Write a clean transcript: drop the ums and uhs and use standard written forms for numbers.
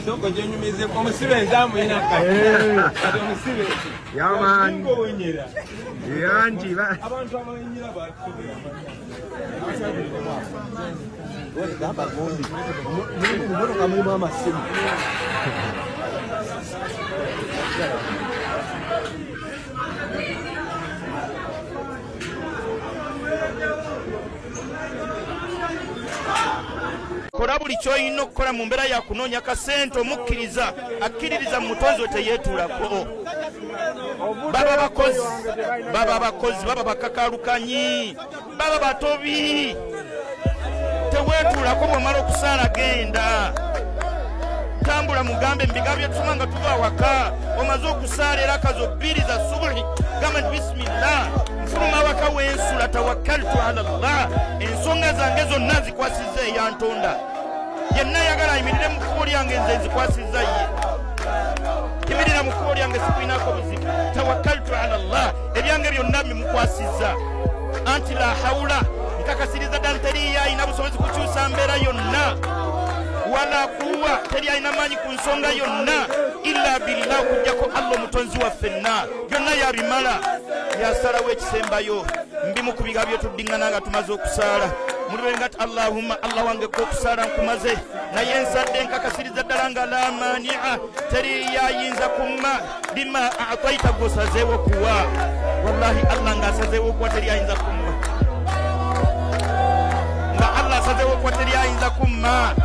Soko jenyumize kwa musibe nzamu inaka. Musibe. Yaman. Ngo wenyera. Yanji ba. Abantu abawenyera batubira. Wewe gamba gombi. Mungu mbona kama mama simu. Kola buli ky'olina okukola mu mbeera ya kunoonya kasente omukkiriza akkiririza mu mutonzi we teyeetuulako. Baba abakozi baba bakakalukanyi baba batobi teweetuulako bw'omala okusaala genda tambula mugambe mbiga byetusoma nga tuva waka omaze okusaala era kazo bbiri za subuhi gamba nti bisimillah nfuluma waka w'ensula tawakkaltu ala llah ensonga zange zonna nzikwasizza eyantonda yenna ayagala ayimirire mu kkubo lyange nze nzikwasizza ye yimirira mu kkubo lyange sikwinako buzibu tawakkaltu ala llah ebyange byonna bimukwasizza anti la hawula nkakasiriza ddala teriyo ayina busobozi kukyusa mbeera yonna wala kuwa teri ayina maanyi ku nsonga yonna illa billah okujjako allah omutonzi waffenna byonna yabimala yasalawo ekisembayo mbimu ku biga byetuddiŋŋana nga tumaze okusaala mulibenga ati allahumma allah wange ko okusaala nkumaze naye nsadde nkakasiriza ddala nga la maania teri yayinza kumma lima ataita gosazeewo kuwa wallahi allah ng'asazeewo okuwa teri ayinza kumma nga allah asazeewo okuwa teri ayinza kumma